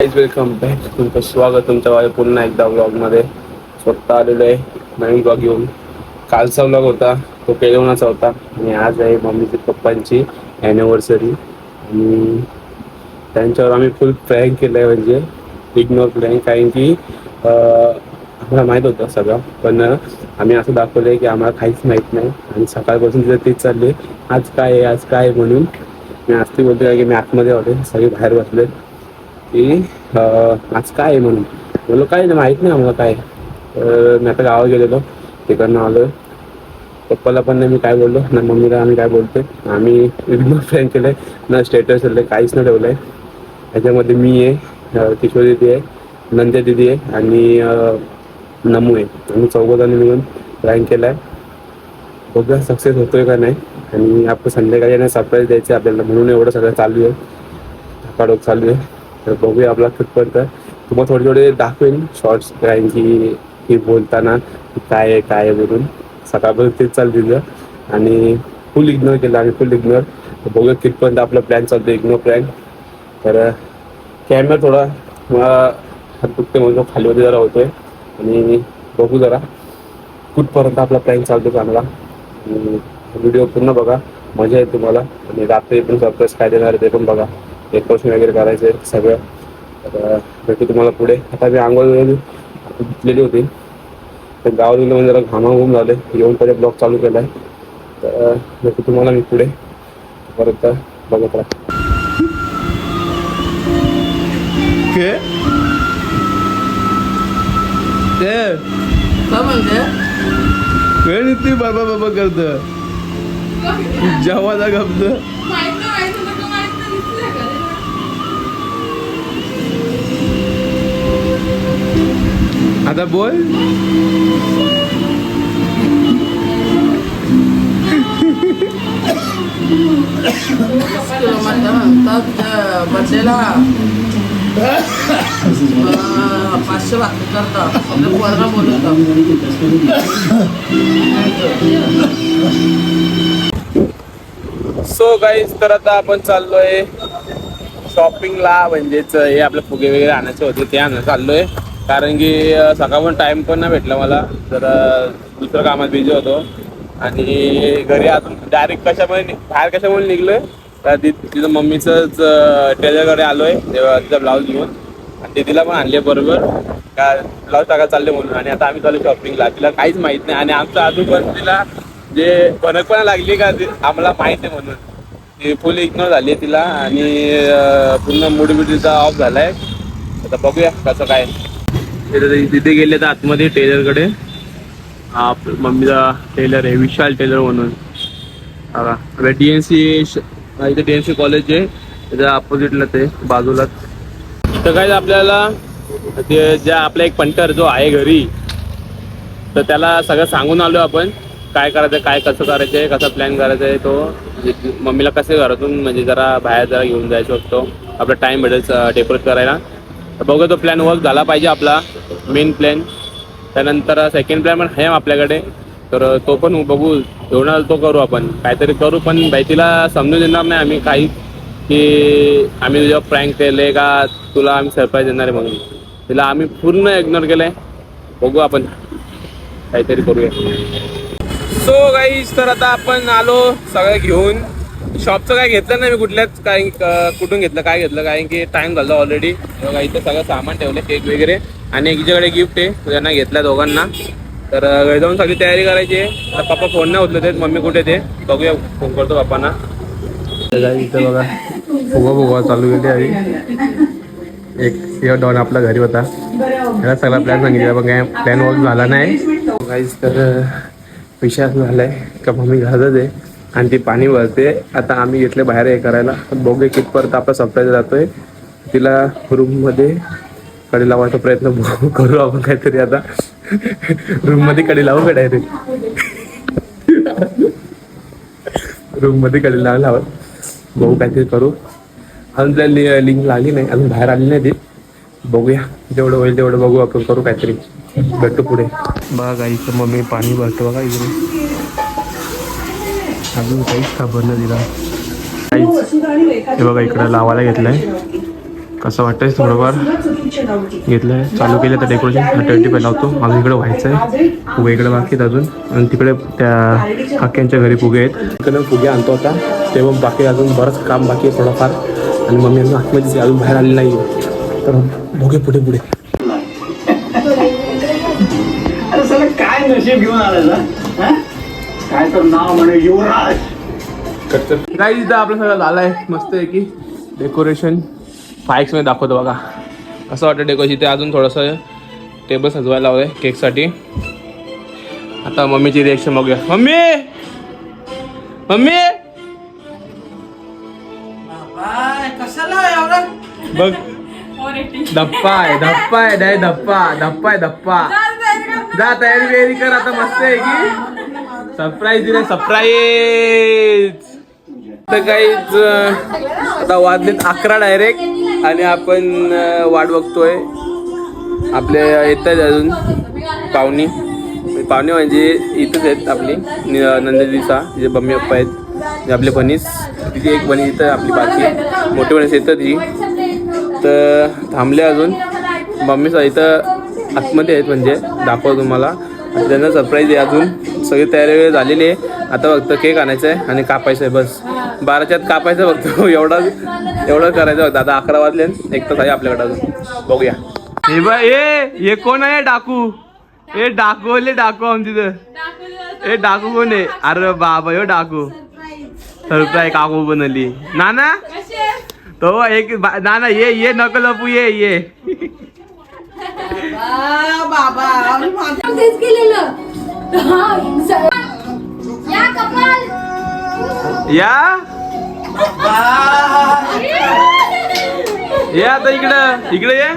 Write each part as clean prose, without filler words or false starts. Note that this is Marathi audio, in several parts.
Guys welcome back. तुमचं स्वागत तुमच्या माझ्या पुन्हा एकदा ब्लॉगमध्ये. स्वतः आलेलो आहे नवीन ब्लॉग घेऊन. कालचा ब्लॉग होता तो केळवणाचा होता आणि आज आहे मम्मीची पप्पांची ॲनिव्हर्सरी आणि त्यांच्यावर आम्ही फुल प्रँक केलं आहे. म्हणजे इग्नोर प्रँक, कारण की आम्हाला माहीत होतं सगळं, पण आम्ही असं दाखवलं आहे की आम्हाला काहीच माहीत नाही आणि सकाळपासून तिथं तेच चालले आज काय आहे आज काय आहे म्हणून. मी असते बोलतो की मी आतमध्ये होते, सगळे बाहेर बसले की आज काय आहे म्हणून. बोललो काय नाही माहीत नाही आम्हाला काय. मी आता गावात गेलेलो, तिकडनं आलो. पप्पाला पण नाही मी काय बोललो ना, मम्मीला आम्ही काय बोलतो. आम्ही इग्नोर फ्रँक केलं आहे ना, स्टेटस ठेवलं काहीच नाही ठेवलं आहे. ह्याच्यामध्ये मी आहे, किशोर दिदी आहे, नंद्या दिदी आहे आणि नमू आहे. आम्ही चौघांनी मिळून प्रँक केला आहे. बघूया सक्सेस होतोय का नाही. आणि आपण संध्याकाळी ना सरप्राईज द्यायचं आपल्याला, म्हणून एवढं सगळं चालू आहे, धकाडोक चालू आहे. तर बघूया आपला कितपर्यंत. तुम्हाला थोडे थोडे दाखवेन शॉर्ट्स, कारण की बोलताना काय आहे काय आहे म्हणून. सकाळपर्यंत तेच चालू दिलं आणि फुल इग्नोर केलं आणि फुल इग्नोर. बघूया कितपर्यंत आपला प्लॅन चालतो इग्नोर प्लॅन. तर कॅमेरा थोडा हात दुखते म्हणून खालीमध्ये जरा होतोय आणि बघू जरा कुठपर्यंत आपला प्लॅन चालतो चांगला. व्हिडिओ पूर्ण बघा, मजा येईल तुम्हाला. आणि रात्री पण सरप्राईज काय देणार आहे ते पण बघा. डेकोरेशन वगैरे करायचं आहे सगळं. तर भेटू तुम्हाला पुढे. आता मी आंघोळ घेतलेली होती, तर गावात गेलं म्हणजे जरा घामाघूम झाले, येऊन पहिले ब्लॉग चालू केला आहे. तर भेटू तुम्हाला मी पुढे परत बघत राहा. बाबा बाबा करत जेव्हा गप्त आता बोल. बर्थडेला 500 भाकरी करता पोरगा बोलवता. सो गाईज, तर आता आपण चाललोय शॉपिंगला. म्हणजेच हे आपले फुगे वगैरे आणायचे होते ते आणायला चाललोय, कारण की सकाळपासून टाइम पण नाही भेटला मला. तर दुसऱ्या कामात बिझी होतो आणि घरी अजून डायरेक्ट बाहेर कशामुळे निघलोय तर तिथं मम्मीचंच टेलरकडे आलोय तिचा ब्लाऊज घेऊन. आणि दीदीला पण आणले बरोबर का ब्लाऊज टाकायला चालले म्हणून. आणि आता आम्ही चालू शॉपिंगला. तिला काहीच माहीत नाही आणि आमचं अजून पण तिला जे फरकपणा लागली का आम्हाला माहीत आहे म्हणून ती फुल इग्नोर झाली आहे तिला. आणि पूर्ण मूड तिचा ऑफ झाला आहे. आता बघूया कसं काय. तिथे गेले तर आतमध्ये टेलरकडे. हा मम्मीचा टेलर आहे, विशाल टेलर म्हणून. बघा DNC, इथे DNC कॉलेज आहे, त्याच्या अपोजिटला ते बाजूलाच. तर काय आपल्याला ते ज्या आपला एक पंटर जो आहे घरी, तर त्याला सगळं सांगून आलो आपण काय करायचं आहे, काय कसं करायचं आहे, कसा प्लॅन करायचा आहे. तो मम्मीला कसे घरातून म्हणजे जरा बाहेर जरा घेऊन जायचं असतो, आपला टाईम भेटेल डेकोरेट करायला. तर बघा तो प्लॅन वर्क झाला पाहिजे आपला मेन प्लॅन. त्यानंतर सेकंड प्लॅन पण आहे आपल्याकडे, तर तो पण बघू. एवढा तो करू आपण, काहीतरी करू. पण बाई तिला समजून देणार नाही आम्ही काही की आम्ही तुझ्या प्रँक केले का तुला आम्ही सरप्राईज देणार आहे म्हणून. तिला आम्ही पूर्ण इग्नोर केलं आहे. बघू आपण काहीतरी करूया. सो गाईज, तर आता आपण आलो सगळं घेऊन. शॉपचं काय घेतलं नाही मी कुठल्याच, काही कुठून घेतलं काय घेतलं, कारण की टाईम झालं ऑलरेडी. बघा इथं सगळं सामान ठेवलं, केक वगैरे, आणि एकीच्याकडे गिफ्ट आहे त्यांना घेतलं दोघांना. तर घरी जाऊन सगळी तयारी करायची आहे. आता पप्पा फोन नाही उचलत आहेत, मम्मी कुठे ते बघूया, फोन करतो पप्पांना. इथं बघा फुगा चालू केली आहे. एक सिंह डॉन आपला घरी होता, त्याला सगळा प्लॅन सांगितला, पण काय प्लॅन वर्क झाला नाही गाईज. तर विषय असं झाला आहे का मम्मी घरातच आहे आणि ती पाणी भरते. आता आम्ही घेतले बाहेर हे करायला, पण बघूया कितपर्यंत आपला सरप्राईज जातोय. तिला रूममध्ये कडी लावायचा प्रयत्न करू आपण काहीतरी. आता रूममध्ये कडी लावू का डायरेक्ट, रूममध्ये कडी लावत बघू काहीतरी करू. अजून त्याला लिंक लागली नाही, अजून बाहेर आली नाही ती. बघूया जेवढं होईल तेवढं बघू आपण, करू काहीतरी. भेटू पुढे. बघा गाईचं मम्मी पाणी भरतो बघा इकडे. अजून काहीच खबर नाही तिला. हे बघा इकडं लावायला घेतलंय कसं वाटतंय थोडंफार घेतलंय चालू केलं तर डेकोरेशन 25 लावतो. अजून इकडे व्हायचं आहे फुगे इकडे बाकी आहेत अजून आणि तिकडे त्या काक्यांच्या घरी फुगे आहेत तिकडे फुगे आणतो आता ते पण बाकी अजून बरंच काम बाकी आहे थोडंफार आणि मम्मी अजून आतमध्ये अजून बाहेर आली नाही तर बघे पुढे पुढे अरे सगळं काय नशीब घेऊन आलं काय तर नाव म्हणे युवराज. काही इथं आपलं सगळं झालं आहे मस्त आहे की डेकोरेशन फाईक्समध्ये दाखवतो बघा असं वाटतं डेकोरेशन इथे अजून थोडंसं टेबल सजवायला लावलं आहे केकसाठी. आता मम्मीची रिएक्शन बघूया. मम्मी मम्मी बाय कशाला एवढं बघ धप्पा आहे नाही धप्पा आहे जा तयारी वेरी कर आता मस्त आहे की सरप्राईज दिले सरप्राईज. तर काहीच आता वाजलेत 11 डायरेक्ट आणि आपण वाट बघतोय आपले येत आहेत अजून पाहुणी म्हणजे इथंच आहेत आपली नंदिता तिचे मम्मी पप्पा आहेत आपले बनीस तिची एक बनीस इथं आपली बाकी मोठी बनीस येतं ती तर थांबले अजून मम्मीचा इथं आतमध्ये आहेत म्हणजे दाखवा तुम्हाला त्यांना सरप्राईज आहे अजून सगळी तयारी झालेली आहे. आता फक्त केक आणायचं आहे आणि कापायचं आहे बस 12च्यात कापायचं फक्त एवढं करायचं फक्त. आता 11 वाजले 1 तास आहे आपल्याकडे अजून बघूया. हे बा हे कोण आहे डाकू हे डाकू आमची तर हे डाकू कोण आहे अरे बाबा यो डाकू सरप्राईज काकू बनवली नाना तो एक नाना ये नको लपू ये बाबा तेच केलेलं या कपाल या आता इकडे ये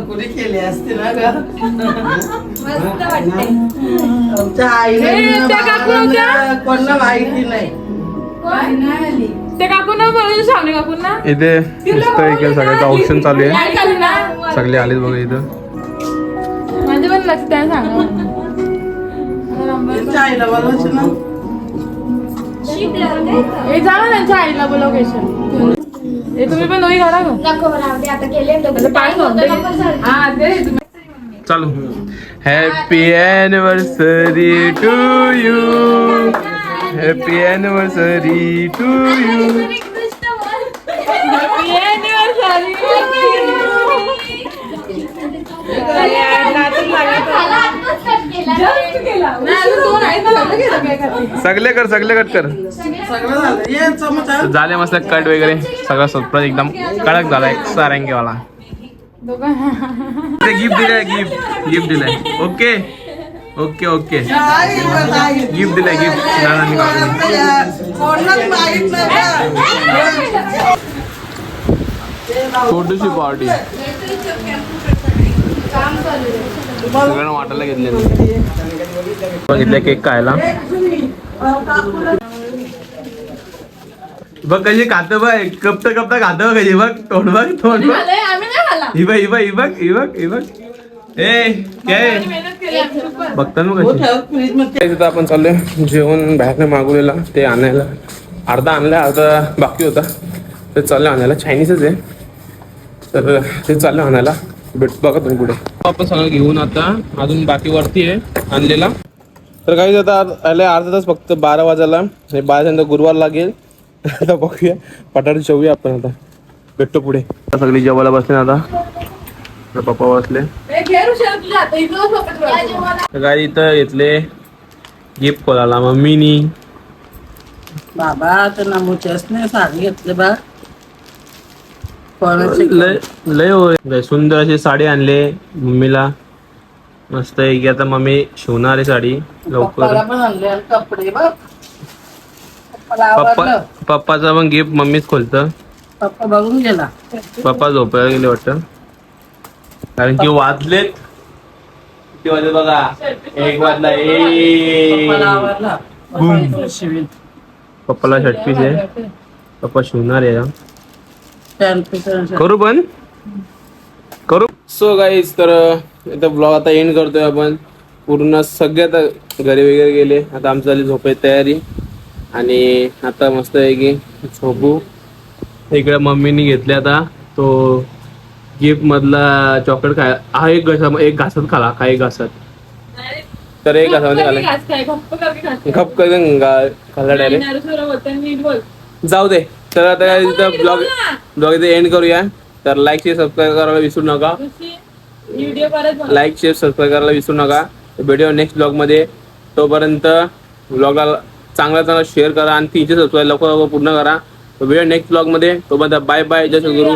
पुरी केली असते ना ग मस्त वाटते आमच्या आईने कोणाला माहिती नाही. ते काकू ना बोलायचं सामने काकू ना इथे मस्त इकडे सगळ्याचं औषण चालू आहे सगळे आलेत बघा इथं माझे पण लक्ष आहे सांगा त्यांच्या आईला बोलायचं ना हे जा ना त्यांच्या आईला बोलव केशव हे तुम्ही पण दोघी घरा गं नको राहू दे आता केले पाय हा ते चालू happy anniversary to you happy anniversary to you सगळे कट कर सगळं झालं ये चमचा झाले मस्त कट वगैरे सगळं सरप्राईज एकदम कडक झाला एक सारंगीवाला गिफ्ट दिलाय ओके गिफ्ट दिलाय छोटीशी पार्टी सगळ्यांना वाटायला घेतले केक खायला बघ कशी खात बघ कपता खात बघ कशी बघ तोंड बघ ही बघ ए काय बघता ना कशी आपण चाललोय जेवण बाहेरनं मागवलेला ते आणायला अर्धा बाकी होता ते चाललं आणायला चायनीजच आहे तर ते चाललं आणायला बघा तुम्ही पुढे आपण सगळं घेऊन आता अजून बाकी वरती आहे आणलेला तर काही आता अर्धा तास फक्त 12 वाजायला आणि 12 गुरुवार लागेल आता बघूया पटाट जेवूया आपण आता भेटतो पुढे सगळी जेवायला बसले आता पप्पा बसले काय इथं घेतले गिफ्ट खोलाला मम्मीनी बाबा तर नमुच्याच नाही साडी घेतले बा लय सुंदर अशी साडी आणले मम्मीला मस्त आहे की आता मम्मी शिवणार आहे साडी लवकर पण आणले कपडे बघ पप्पाचा पण गिफ्ट मम्मीच खोलतं पप्पा बघून गेला पप्पा झोपायला गेले वाटतं कारण की वाजलेत किती वाजले बघा 1 वाजला पप्पाला शर्ट पीस आहे पप्पा शिवणार आहे करू पण करू सो गाईज तर आता ब्लॉग आता एंड करतोय आपण. पूर्ण सगळे आता घरी वगैरे गेले. आता आमची झाली झोपायची तयारी आणि आता मस्त आहे की झोपू. इकडे मम्मीनी घेतले आता तो गिफ्ट मधला चॉकलेट खाय. हा एक घासत खाला. हा एक घासत तर एक घासामध्ये खाला. गप करून खाल्ला डायरेक्ट. जाऊ दे. तर आता इथं ब्लॉग इथे एंड करूया. तर लाईक शेअर सबस्क्राईब करायला विसरू नका. लाईक शेअर सबस्क्राईब करायला विसरू नका. व्हिडिओ नेक्स्ट ब्लॉग मध्ये. तोपर्यंत ब्लॉगला चांगला शेअर करा आणि 300 सबस्क्राईब लवकर पूर्ण करा. व्हिडिओ नेक्स्ट ब्लॉग मध्ये. तोपर्यंत बाय बाय. जय सद्गुरू.